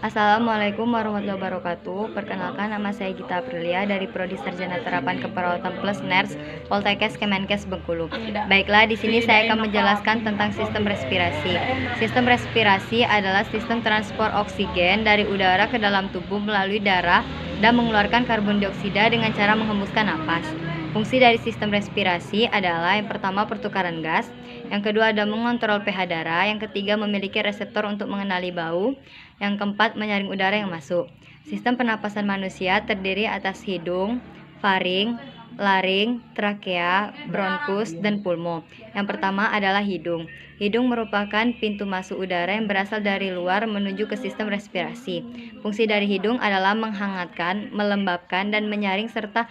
Assalamualaikum warahmatullahi wabarakatuh. Perkenalkan, nama saya Gita Aprilia dari Prodi Sarjana Terapan Keperawatan Plus NERS Poltekkes Kemenkes Bengkulu. Baiklah, di sini saya akan menjelaskan tentang sistem respirasi. Sistem respirasi adalah sistem transport oksigen dari udara ke dalam tubuh melalui darah dan mengeluarkan karbon dioksida dengan cara menghembuskan napas. Fungsi dari sistem respirasi adalah yang pertama pertukaran gas, yang kedua ada mengontrol pH darah, yang ketiga memiliki reseptor untuk mengenali bau, yang keempat menyaring udara yang masuk. Sistem pernapasan manusia terdiri atas hidung, faring, laring, trakea, bronkus, dan pulmo. Yang pertama adalah hidung. Hidung merupakan pintu masuk udara yang berasal dari luar menuju ke sistem respirasi. Fungsi dari hidung adalah menghangatkan, melembabkan, dan menyaring serta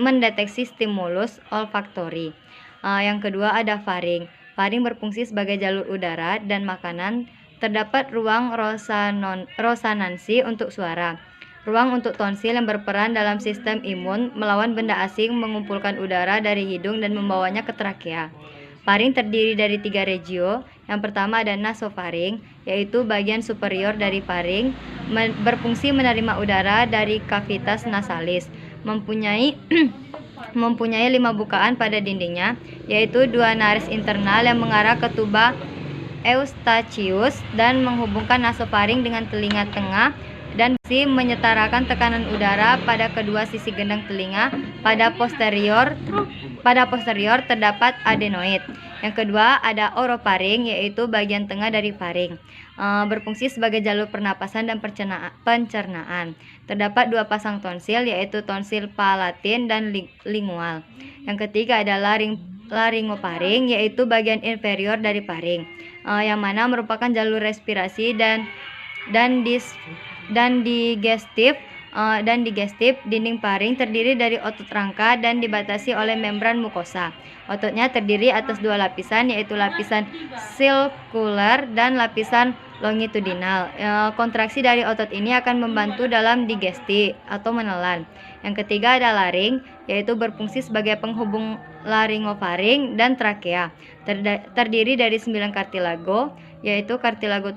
mendeteksi stimulus olfaktori. Yang kedua ada faring. Faring berfungsi sebagai jalur udara dan makanan. Terdapat ruang resonansi untuk suara. Ruang untuk tonsil yang berperan dalam sistem imun melawan benda asing mengumpulkan udara dari hidung dan membawanya ke trakea. Faring terdiri dari 3 regio. Yang pertama ada nasofaring, yaitu bagian superior dari faring, berfungsi menerima udara dari cavitas nasalis. Mempunyai 5 bukaan pada dindingnya, yaitu 2 nares internal yang mengarah ke tuba eustachius dan menghubungkan nasofaring dengan telinga tengah dan menyetarakan tekanan udara pada kedua sisi gendang telinga. Pada posterior terdapat adenoid. Yang kedua ada orofaring, yaitu bagian tengah dari faring, berfungsi sebagai jalur pernapasan dan pencernaan. Terdapat 2 pasang tonsil, yaitu tonsil palatin dan lingual. Yang ketiga adalah laryngofaring, yaitu bagian inferior dari faring, yang mana merupakan jalur respirasi dan digestif. Dinding faring terdiri dari otot rangka dan dibatasi oleh membran mukosa. Ototnya terdiri atas 2 lapisan, yaitu lapisan sirkular dan lapisan longitudinal. Kontraksi dari otot ini akan membantu dalam digesti atau menelan. Yang ketiga ada laring, yaitu berfungsi sebagai penghubung laryngofaring dan trakea. Terdiri dari 9 kartilago, yaitu kartilago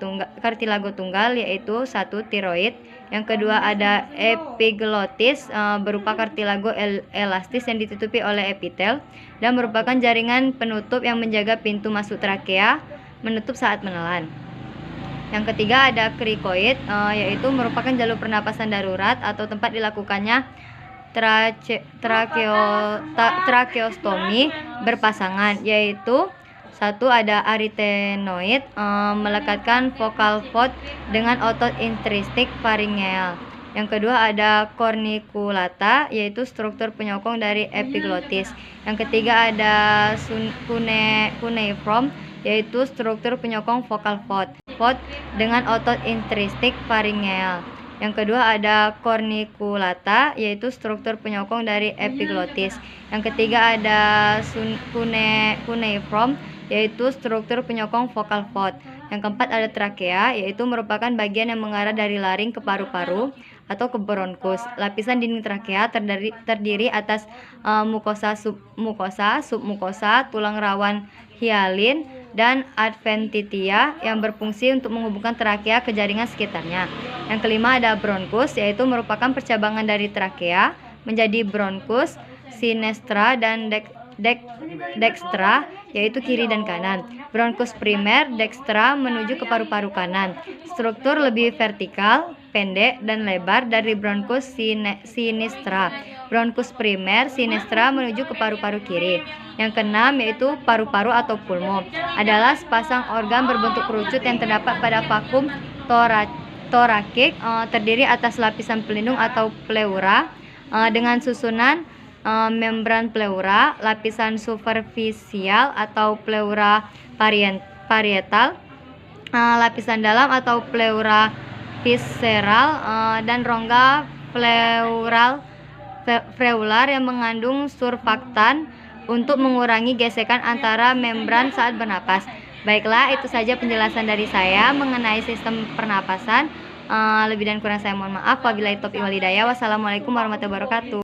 tunggal, yaitu 1 tiroid. Yang kedua ada epiglotis, berupa kartilago elastis yang ditutupi oleh epitel dan merupakan jaringan penutup yang menjaga pintu masuk trakea menutup saat menelan. Yang ketiga ada krikoid, yaitu merupakan jalur pernapasan darurat atau tempat dilakukannya tracheostomi berpasangan, yaitu 1 ada arytenoid, melekatkan vocal cord dengan otot intristik faringeal. Yang kedua ada corniculata, yaitu struktur penyokong dari epiglotis. Yang ketiga ada cuneiform, yaitu struktur penyokong vocal cord dengan otot intristik faringeal. Yang kedua ada corniculata, yaitu struktur penyokong dari epiglotis. Yang ketiga ada cuneiform, yaitu struktur penyokong vocal cord. Yang keempat ada trakea, yaitu merupakan bagian yang mengarah dari laring ke paru-paru atau ke bronkus. Lapisan dinding trakea terdiri atas mukosa, submukosa, tulang rawan hialin, dan adventitia yang berfungsi untuk menghubungkan trakea ke jaringan sekitarnya. Yang kelima ada bronkus, yaitu merupakan percabangan dari trakea menjadi bronkus, sinestra, dan dextra, yaitu kiri dan kanan. Bronkus primer dextra menuju ke paru-paru kanan. Struktur lebih vertikal, pendek, dan lebar dari bronkus sinistra. Bronkus primer sinistra menuju ke paru-paru kiri. Yang keenam yaitu paru-paru atau pulmo, adalah sepasang organ berbentuk kerucut yang terdapat pada vakum torakik, terdiri atas lapisan pelindung atau pleura dengan susunan membran pleura, lapisan superficial atau pleura parietal, lapisan dalam atau pleura visceral, dan rongga pleural yang mengandung surfaktan untuk mengurangi gesekan antara membran saat bernapas. Baiklah, itu saja penjelasan dari saya mengenai sistem pernapasan. Lebih dan kurang saya mohon maaf. Wabillahi taufiq wal hidayah. Wassalamualaikum warahmatullahi wabarakatuh.